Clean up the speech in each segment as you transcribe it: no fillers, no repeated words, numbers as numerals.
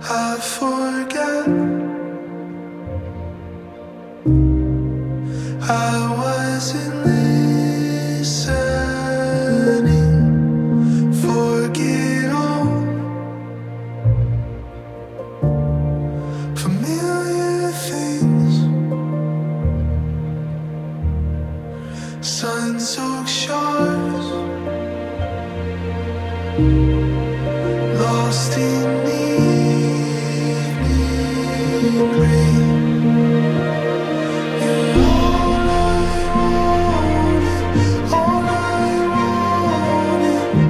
I forget I wasn't listening. Forget all familiar things. Sun-soaked shores, lost in evening rain. You're all I wanted, all I wanted.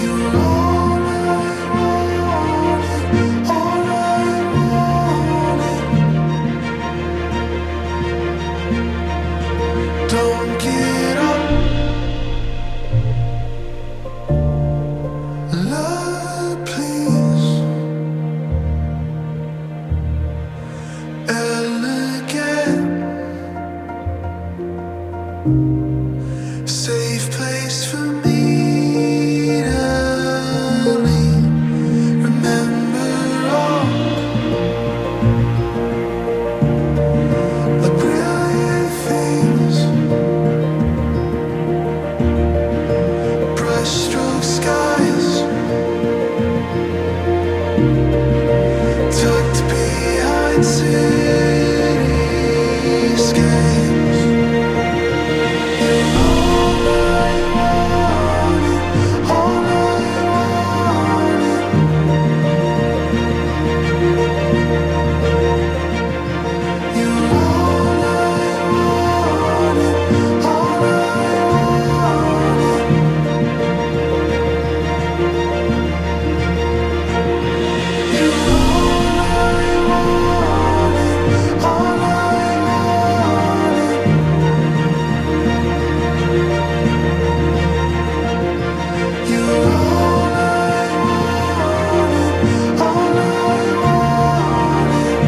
You're all I wanted, all I wanted. Don't get up. Love, please. Elegant, safe place for me to lean. Remember all the brilliant things, brushstroke skies, tucked behind cityscapes. You're all I wanted, all I wanted. You're all I wanted, all I wanted. You're all I wanted, all I wanted. You're all I wanted, all I wanted.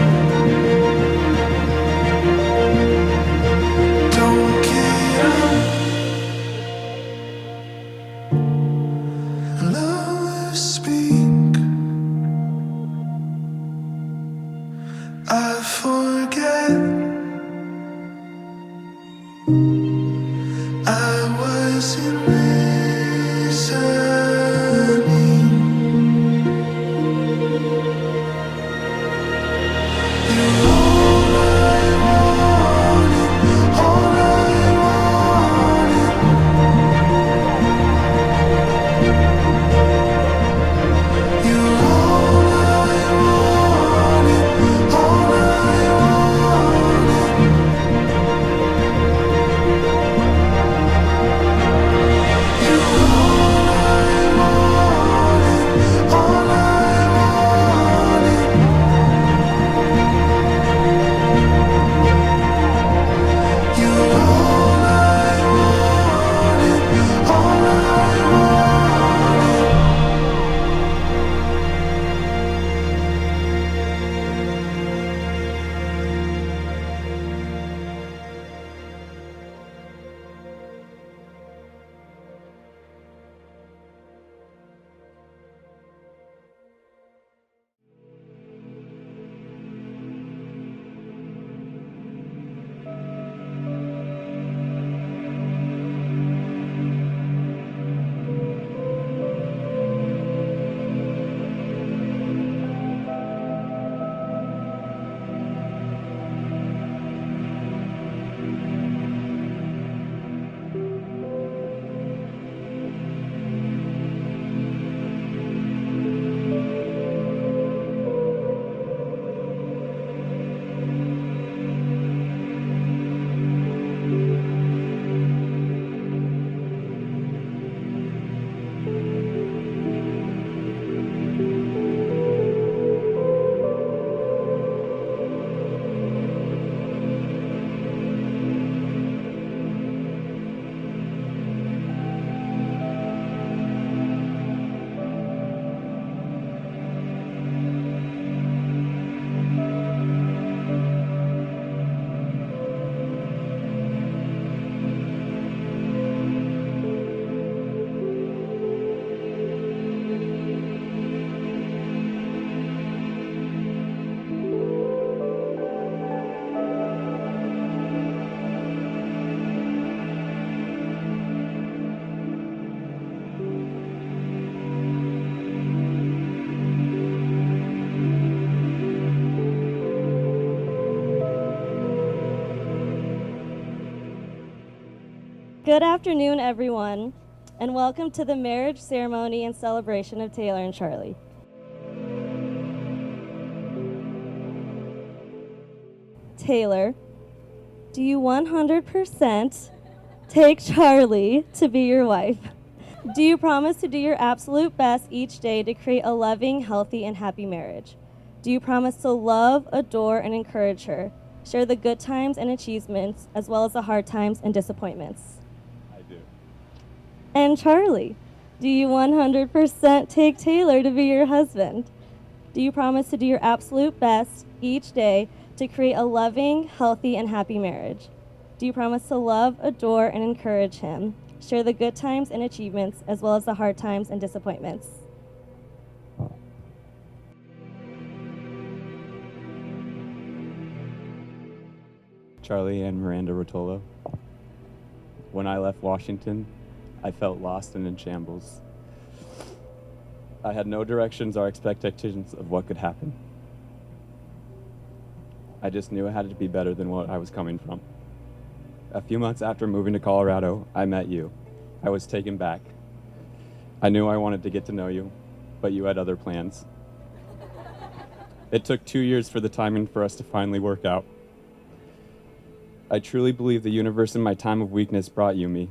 Don't get up. Love, speak. I forget I wasn't listening. You're all I wanted, all I wanted. You're all I wanted, all I wanted. Good afternoon, everyone, and welcome to the marriage ceremony and celebration of Taylor and Charlie. Taylor, do you 100% take Charlie to be your wife? Do you promise to do your absolute best each day to create a loving, healthy, and happy marriage? Do you promise to love, adore, and encourage her, share the good times and achievements, as well as the hard times and disappointments? I do. And Charlie, do you 100% take Taylor to be your husband? Do you promise to do your absolute best each day to create a loving, healthy, and happy marriage? Do you promise to love, adore, and encourage him, share the good times and achievements, as well as the hard times and disappointments? Charlie and Miranda Rotolo. When I left Washington, I felt lost and in shambles. I had no directions or expectations of what could happen. I just knew it had to be better than what I was coming from. A few months after moving to Colorado, I met you. I was taken back. I knew I wanted to get to know you, but you had other plans. It took 2 years for the timing for us to finally work out. I truly believe the universe in my time of weakness brought you me.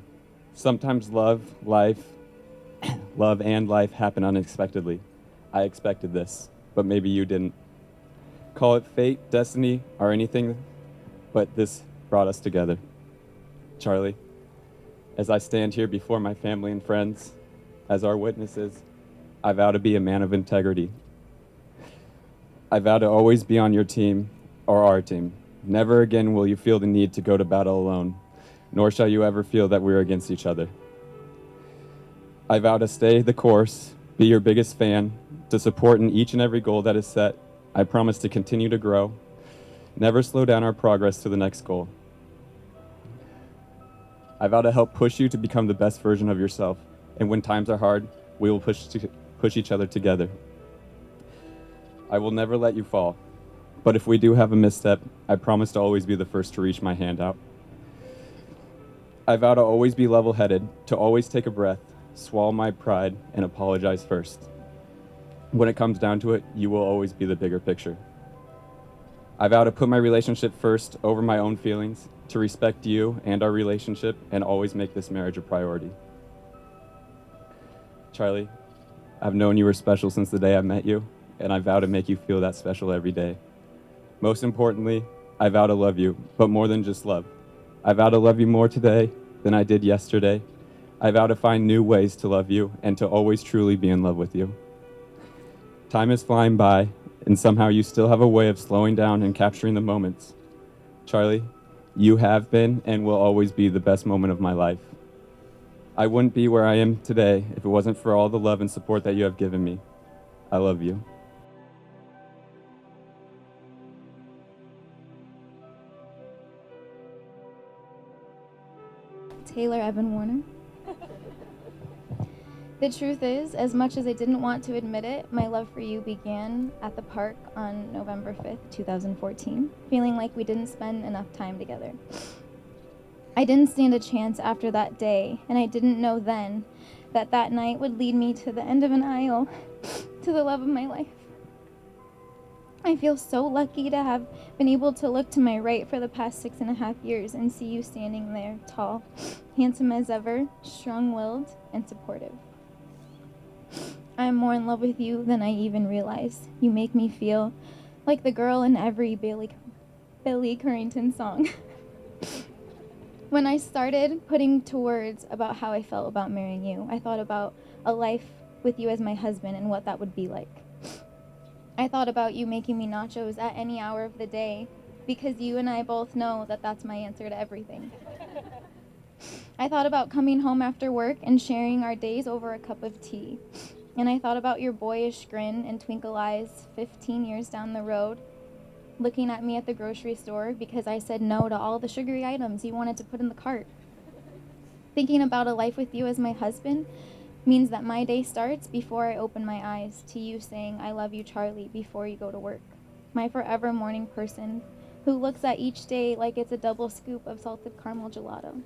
Sometimes love and life happen unexpectedly. I expected this, but maybe you didn't. Call it fate, destiny, or anything, but this brought us together. Charlie, as I stand here before my family and friends, as our witnesses, I vow to be a man of integrity. I vow to always be on your team, or our team. Never again will you feel the need to go to battle alone, nor shall you ever feel that we're against each other. I vow to stay the course, be your biggest fan, to support in each and every goal that is set. I promise to continue to grow, never slow down our progress to the next goal. I vow to help push you to become the best version of yourself, and when times are hard, we will push each other together. I will never let you fall, but if we do have a misstep, I promise to always be the first to reach my hand out. I vow to always be level-headed, to always take a breath, swallow my pride, and apologize first. When it comes down to it, you will always be the bigger picture. I vow to put my relationship first over my own feelings, to respect you and our relationship, and always make this marriage a priority. Charlie, I've known you were special since the day I met you, and I vow to make you feel that special every day. Most importantly, I vow to love you, but more than just love. I vow to love you more today than I did yesterday. I vow to find new ways to love you and to always truly be in love with you. Time is flying by, and somehow you still have a way of slowing down and capturing the moments. Charlie, you have been and will always be the best moment of my life. I wouldn't be where I am today if it wasn't for all the love and support that you have given me. I love you. Taylor Evan Warner. The truth is, as much as I didn't want to admit it, my love for you began at the park on November 5th, 2014, feeling like we didn't spend enough time together. I didn't stand a chance after that day, and I didn't know then that that night would lead me to the end of an aisle, to the love of my life. I feel so lucky to have been able to look to my right for the past 6.5 years and see you standing there, tall, handsome as ever, strong-willed, and supportive. I am more in love with you than I even realize. You make me feel like the girl in every Billy Currington song. When I started putting to words about how I felt about marrying you, I thought about a life with you as my husband and what that would be like. I thought about you making me nachos at any hour of the day because you and I both know that that's my answer to everything. I thought about coming home after work and sharing our days over a cup of tea. And I thought about your boyish grin and twinkle eyes 15 years down the road, looking at me at the grocery store because I said no to all the sugary items you wanted to put in the cart. Thinking about a life with you as my husband means that my day starts before I open my eyes to you saying, "I love you, Charlie," before you go to work. My forever morning person who looks at each day like it's a double scoop of salted caramel gelato.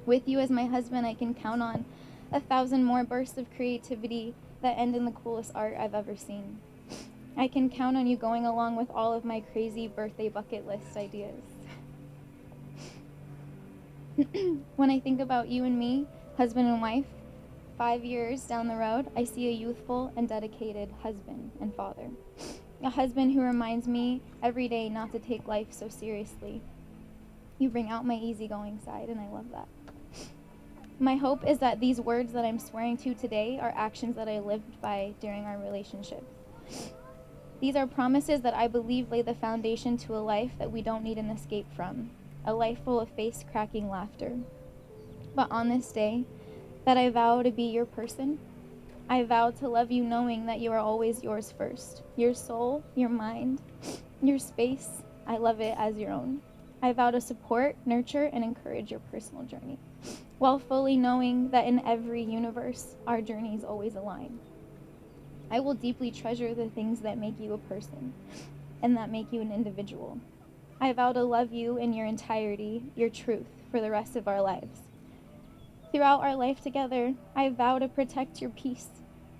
With you as my husband, I can count on 1,000 more bursts of creativity that end in the coolest art I've ever seen. I can count on you going along with all of my crazy birthday bucket list ideas. When I think about you and me, husband and wife, 5 years down the road, I see a youthful and dedicated husband and father. A husband who reminds me every day not to take life so seriously. You bring out my easygoing side, and I love that. My hope is that these words that I'm swearing to today are actions that I lived by during our relationship. These are promises that I believe lay the foundation to a life that we don't need an escape from, a life full of face-cracking laughter. But on this day, that I vow to be your person, I vow to love you knowing that you are always yours first. Your soul, your mind, your space, I love it as your own. I vow to support, nurture, and encourage your personal journey, while fully knowing that in every universe, our journeys always align. I will deeply treasure the things that make you a person and that make you an individual. I vow to love you in your entirety, your truth, for the rest of our lives. Throughout our life together, I vow to protect your peace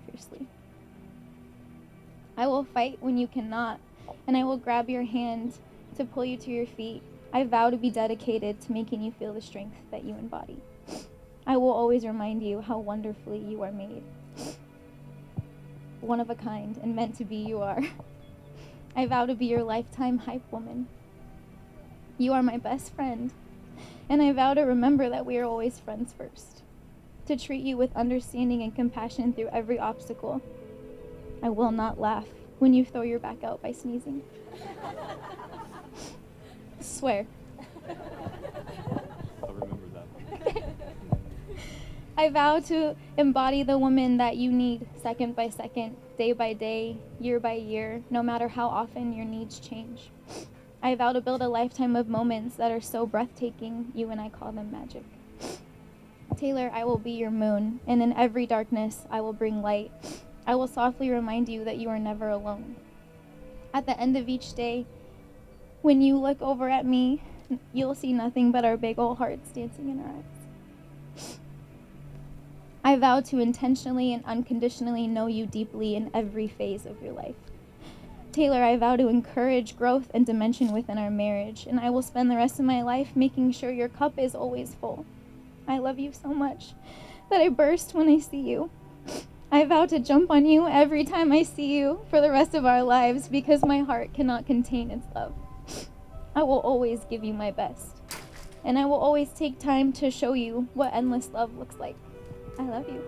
fiercely. I will fight when you cannot, and I will grab your hand to pull you to your feet. I vow to be dedicated to making you feel the strength that you embody. I will always remind you how wonderfully you are made. One of a kind and meant to be you are. I vow to be your lifetime hype woman. You are my best friend, and I vow to remember that we are always friends first, to treat you with understanding and compassion through every obstacle. I will not laugh when you throw your back out by sneezing. Swear. I'll remember that. I vow to embody the woman that you need second by second, day by day, year by year, no matter how often your needs change. I vow to build a lifetime of moments that are so breathtaking, you and I call them magic. Taylor, I will be your moon, and in every darkness, I will bring light. I will softly remind you that you are never alone. At the end of each day, when you look over at me, you'll see nothing but our big old hearts dancing in our eyes. I vow to intentionally and unconditionally know you deeply in every phase of your life. Taylor, I vow to encourage growth and dimension within our marriage, and I will spend the rest of my life making sure your cup is always full. I love you so much that I burst when I see you. I vow to jump on you every time I see you for the rest of our lives because my heart cannot contain its love. I will always give you my best, and I will always take time to show you what endless love looks like. I love you.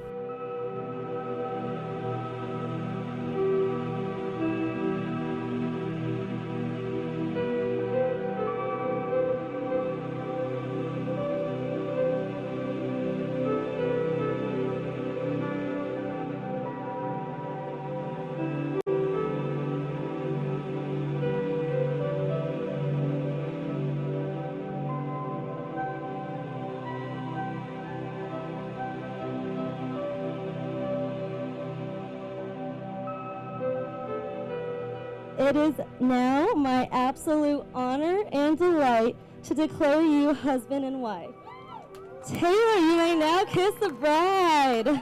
It is now my absolute honor and delight to declare you husband and wife. Taylor, you may now kiss the bride.